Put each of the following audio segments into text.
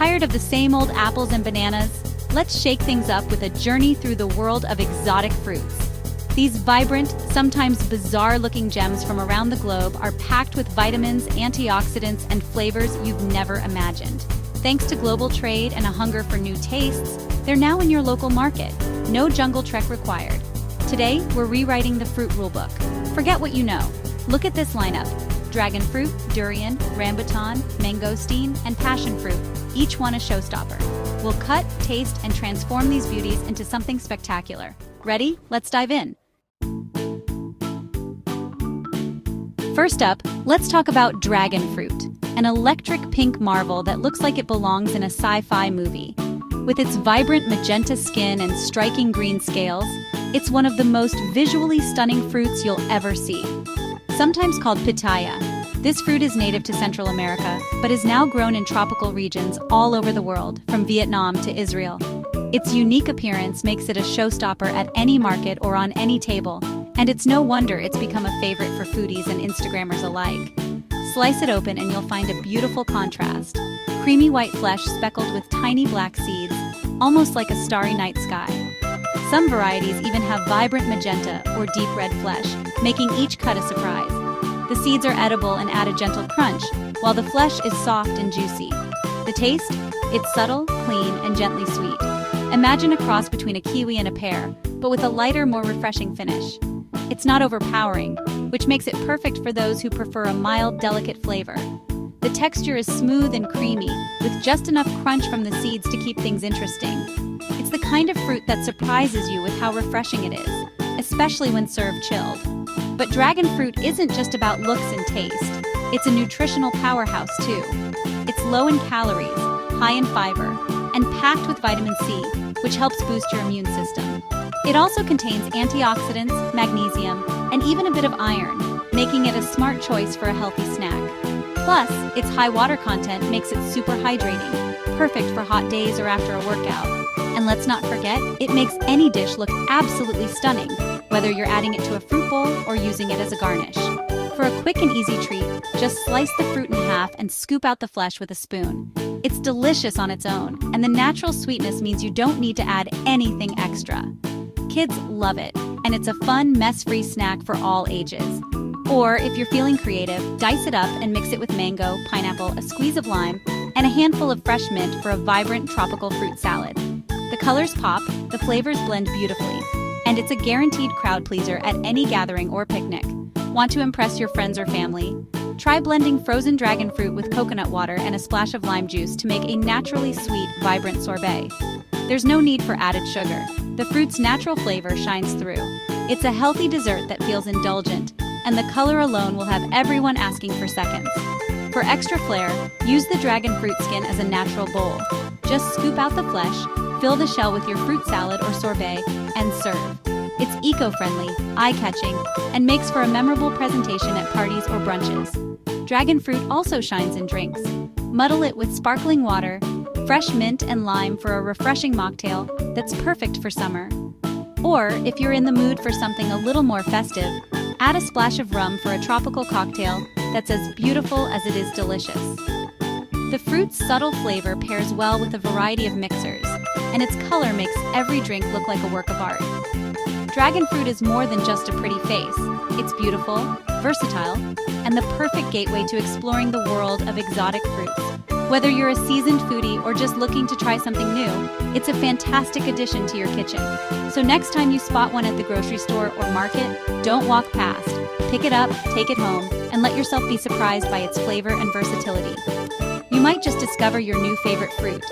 Tired of the same old apples and bananas? Let's shake things up with a journey through the world of exotic fruits. These vibrant, sometimes bizarre-looking gems from around the globe are packed with vitamins, antioxidants, and flavors you've never imagined. Thanks to global trade and a hunger for new tastes, they're now in your local market. No jungle trek required. Today, we're rewriting the fruit rulebook. Forget what you know. Look at this lineup. Dragon fruit, durian, rambutan, mangosteen, and passion fruit, each one a showstopper. We'll cut, taste, and transform these beauties into something spectacular. Ready? Let's dive in. First up, let's talk about dragon fruit, an electric pink marvel that looks like it belongs in a sci-fi movie. With its vibrant magenta skin and striking green scales, it's one of the most visually stunning fruits you'll ever see. Sometimes called pitaya, this fruit is native to Central America, but is now grown in tropical regions all over the world, from Vietnam to Israel. Its unique appearance makes it a showstopper at any market or on any table, and it's no wonder it's become a favorite for foodies and Instagrammers alike. Slice it open and you'll find a beautiful contrast. Creamy white flesh speckled with tiny black seeds, almost like a starry night sky. Some varieties even have vibrant magenta or deep red flesh, making each cut a surprise. The seeds are edible and add a gentle crunch, while the flesh is soft and juicy. The taste? It's subtle, clean, and gently sweet. Imagine a cross between a kiwi and a pear, but with a lighter, more refreshing finish. It's not overpowering, which makes it perfect for those who prefer a mild, delicate flavor. The texture is smooth and creamy, with just enough crunch from the seeds to keep things interesting. It's the kind of fruit that surprises you with how refreshing it is, especially when served chilled. But dragon fruit isn't just about looks and taste. It's a nutritional powerhouse too. It's low in calories, high in fiber, and packed with vitamin C, which helps boost your immune system. It also contains antioxidants, magnesium, and even a bit of iron, making it a smart choice for a healthy snack. Plus, its high water content makes it super hydrating, perfect for hot days or after a workout. And let's not forget, it makes any dish look absolutely stunning, whether you're adding it to a fruit bowl or using it as a garnish. For a quick and easy treat, just slice the fruit in half and scoop out the flesh with a spoon. It's delicious on its own, and the natural sweetness means you don't need to add anything extra. Kids love it, and it's a fun, mess-free snack for all ages. Or, if you're feeling creative, dice it up and mix it with mango, pineapple, a squeeze of lime, and a handful of fresh mint for a vibrant tropical fruit salad. The colors pop, the flavors blend beautifully, and it's a guaranteed crowd pleaser at any gathering or picnic. Want to impress your friends or family? Try blending frozen dragon fruit with coconut water and a splash of lime juice to make a naturally sweet, vibrant sorbet. There's no need for added sugar. The fruit's natural flavor shines through. It's a healthy dessert that feels indulgent, and the color alone will have everyone asking for seconds. For extra flair, use the dragon fruit skin as a natural bowl. Just scoop out the flesh, fill the shell with your fruit salad or sorbet, and serve. It's eco-friendly, eye-catching, and makes for a memorable presentation at parties or brunches. Dragon fruit also shines in drinks. Muddle it with sparkling water, fresh mint and lime for a refreshing mocktail that's perfect for summer. Or, if you're in the mood for something a little more festive, add a splash of rum for a tropical cocktail that's as beautiful as it is delicious. The fruit's subtle flavor pairs well with a variety of mixers, and its color makes every drink look like a work of art. Dragon fruit is more than just a pretty face. It's beautiful, versatile, and the perfect gateway to exploring the world of exotic fruits. Whether you're a seasoned foodie or just looking to try something new, it's a fantastic addition to your kitchen. So next time you spot one at the grocery store or market, don't walk past. Pick it up, take it home, and let yourself be surprised by its flavor and versatility. You might just discover your new favorite fruit.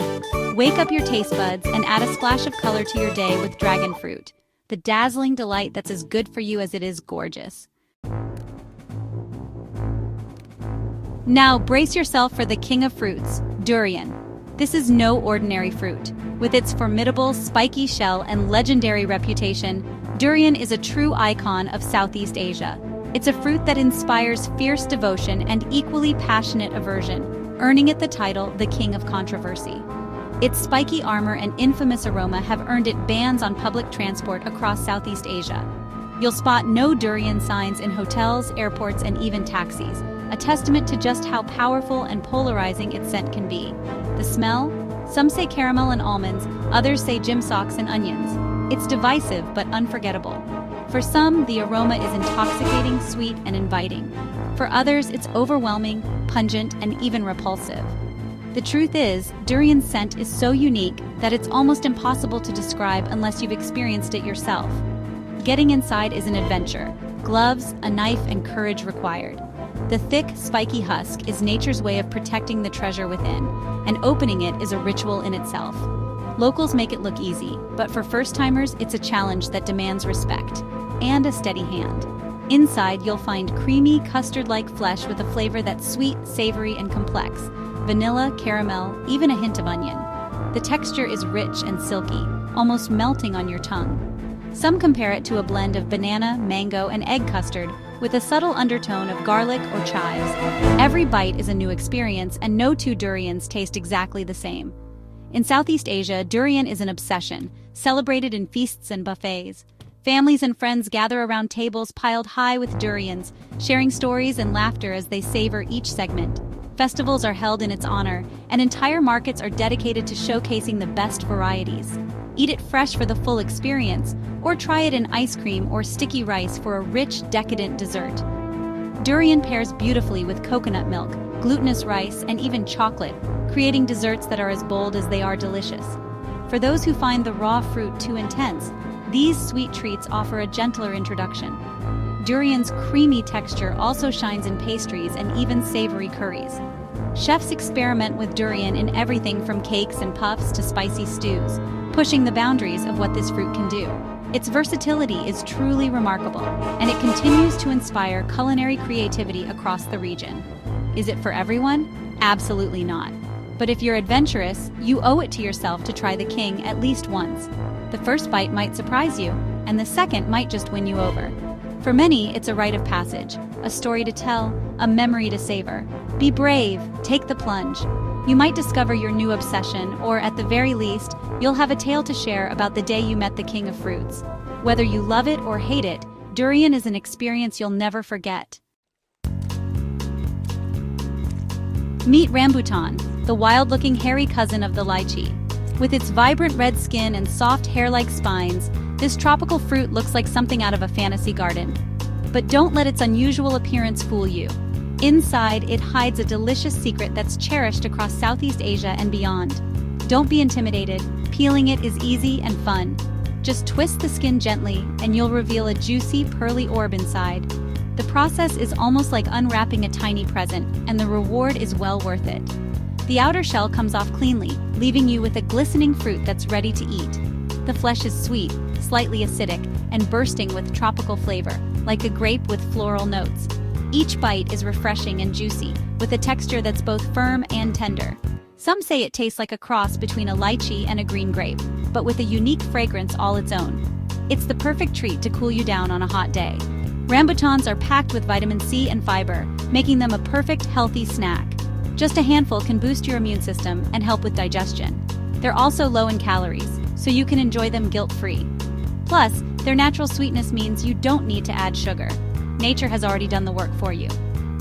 Wake up your taste buds and add a splash of color to your day with dragon fruit, the dazzling delight that's as good for you as it is gorgeous. Now brace yourself for the king of fruits, durian. This is no ordinary fruit. With its formidable, spiky shell and legendary reputation, durian is a true icon of Southeast Asia. It's a fruit that inspires fierce devotion and equally passionate aversion, earning it the title, the King of Controversy. Its spiky armor and infamous aroma have earned it bans on public transport across Southeast Asia. You'll spot no durian signs in hotels, airports, and even taxis, a testament to just how powerful and polarizing its scent can be. The smell? Some say caramel and almonds, others say gym socks and onions. It's divisive but unforgettable. For some, the aroma is intoxicating, sweet, and inviting. For others, it's overwhelming, pungent, and even repulsive. The truth is, durian's scent is so unique that it's almost impossible to describe unless you've experienced it yourself. Getting inside is an adventure. Gloves, a knife, and courage required. The thick, spiky husk is nature's way of protecting the treasure within, and opening it is a ritual in itself. Locals make it look easy, but for first-timers, it's a challenge that demands respect and a steady hand. Inside, you'll find creamy, custard-like flesh with a flavor that's sweet, savory, and complex. Vanilla, caramel, even a hint of onion. The texture is rich and silky, almost melting on your tongue. Some compare it to a blend of banana, mango, and egg custard with a subtle undertone of garlic or chives. Every bite is a new experience, and no two durians taste exactly the same. In Southeast Asia, durian is an obsession, celebrated in feasts and buffets. Families and friends gather around tables piled high with durians, sharing stories and laughter as they savor each segment. Festivals are held in its honor, and entire markets are dedicated to showcasing the best varieties. Eat it fresh for the full experience, or try it in ice cream or sticky rice for a rich, decadent dessert. Durian pairs beautifully with coconut milk, glutinous rice, and even chocolate, creating desserts that are as bold as they are delicious. For those who find the raw fruit too intense, these sweet treats offer a gentler introduction. Durian's creamy texture also shines in pastries and even savory curries. Chefs experiment with durian in everything from cakes and puffs to spicy stews, pushing the boundaries of what this fruit can do. Its versatility is truly remarkable, and it continues to inspire culinary creativity across the region. Is it for everyone? Absolutely not. But if you're adventurous, you owe it to yourself to try the king at least once. The first bite might surprise you, and the second might just win you over. For many, it's a rite of passage, a story to tell, a memory to savor. Be brave, take the plunge. You might discover your new obsession, or at the very least, you'll have a tale to share about the day you met the king of fruits. Whether you love it or hate it, durian is an experience you'll never forget. Meet rambutan, the wild-looking hairy cousin of the lychee. With its vibrant red skin and soft hair-like spines, this tropical fruit looks like something out of a fantasy garden. But don't let its unusual appearance fool you. Inside, it hides a delicious secret that's cherished across Southeast Asia and beyond. Don't be intimidated. Peeling it is easy and fun. Just twist the skin gently, and you'll reveal a juicy, pearly orb inside. The process is almost like unwrapping a tiny present, and the reward is well worth it. The outer shell comes off cleanly, leaving you with a glistening fruit that's ready to eat. The flesh is sweet, slightly acidic, and bursting with tropical flavor, like a grape with floral notes. Each bite is refreshing and juicy, with a texture that's both firm and tender. Some say it tastes like a cross between a lychee and a green grape, but with a unique fragrance all its own. It's the perfect treat to cool you down on a hot day. Rambutans are packed with vitamin C and fiber, making them a perfect, healthy snack. Just a handful can boost your immune system and help with digestion. They're also low in calories, so you can enjoy them guilt-free. Plus, their natural sweetness means you don't need to add sugar. Nature has already done the work for you.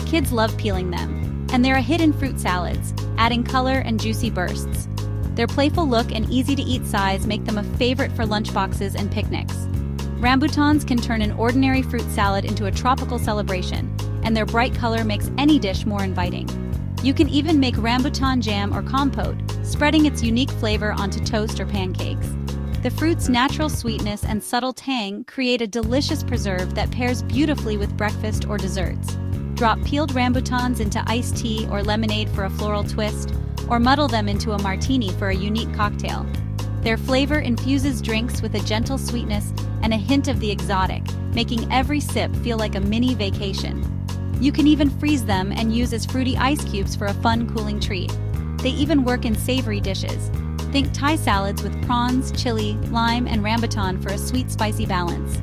Kids love peeling them, and they're a hit in fruit salads, adding color and juicy bursts. Their playful look and easy-to-eat size make them a favorite for lunchboxes and picnics. Rambutans can turn an ordinary fruit salad into a tropical celebration, and their bright color makes any dish more inviting. You can even make rambutan jam or compote, spreading its unique flavor onto toast or pancakes. The fruit's natural sweetness and subtle tang create a delicious preserve that pairs beautifully with breakfast or desserts. Drop peeled rambutans into iced tea or lemonade for a floral twist, or muddle them into a martini for a unique cocktail. Their flavor infuses drinks with a gentle sweetness and a hint of the exotic, making every sip feel like a mini vacation. You can even freeze them and use as fruity ice cubes for a fun, cooling treat. They even work in savory dishes. Think Thai salads with prawns, chili, lime, and rambutan for a sweet, spicy balance.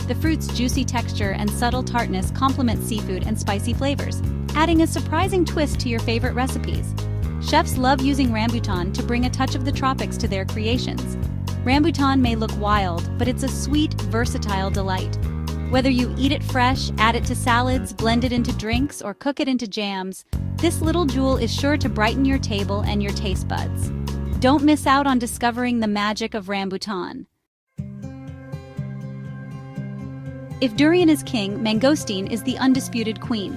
The fruit's juicy texture and subtle tartness complement seafood and spicy flavors, adding a surprising twist to your favorite recipes. Chefs love using rambutan to bring a touch of the tropics to their creations. Rambutan may look wild, but it's a sweet, versatile delight. Whether you eat it fresh, add it to salads, blend it into drinks, or cook it into jams, This little jewel is sure to brighten your table and your taste buds. Don't miss out on discovering the magic of rambutan. If durian is king, mangosteen is the undisputed queen.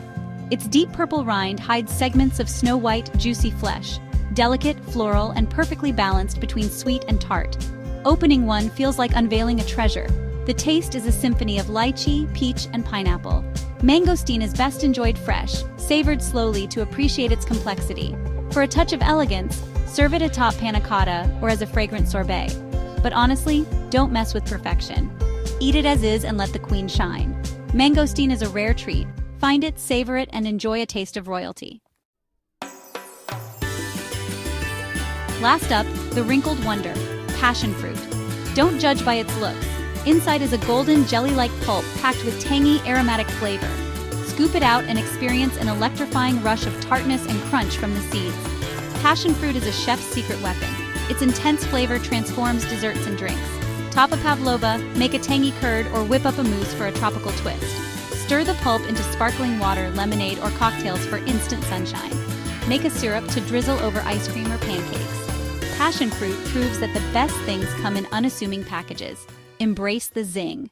Its deep purple rind hides segments of snow-white, juicy flesh, delicate, floral, and perfectly balanced between sweet and tart. Opening one feels like unveiling a treasure. The taste is a symphony of lychee, peach, and pineapple. Mangosteen is best enjoyed fresh, savored slowly to appreciate its complexity. For a touch of elegance, serve it atop panna cotta or as a fragrant sorbet. But honestly, don't mess with perfection. Eat it as is and let the queen shine. Mangosteen is a rare treat. Find it, savor it, and enjoy a taste of royalty. Last up, the wrinkled wonder, passion fruit. Don't judge by its looks. Inside is a golden jelly-like pulp packed with tangy, aromatic flavor. Scoop it out and experience an electrifying rush of tartness and crunch from the seeds. Passion fruit is a chef's secret weapon. Its intense flavor transforms desserts and drinks. Top a pavlova, make a tangy curd, or whip up a mousse for a tropical twist. Stir the pulp into sparkling water, lemonade, or cocktails for instant sunshine. Make a syrup to drizzle over ice cream or pancakes. Passion fruit proves that the best things come in unassuming packages. Embrace the zing.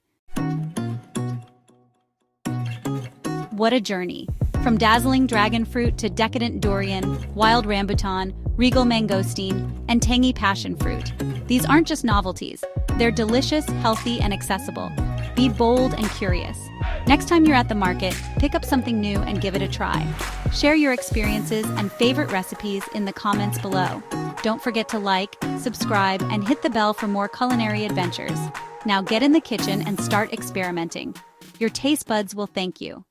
What a journey! From dazzling dragon fruit to decadent durian, wild rambutan, regal mangosteen, and tangy passion fruit. These aren't just novelties. They're delicious, healthy, and accessible. Be bold and curious. Next time you're at the market, pick up something new and give it a try. Share your experiences and favorite recipes in the comments below. Don't forget to like, subscribe, and hit the bell for more culinary adventures. Now get in the kitchen and start experimenting. Your taste buds will thank you.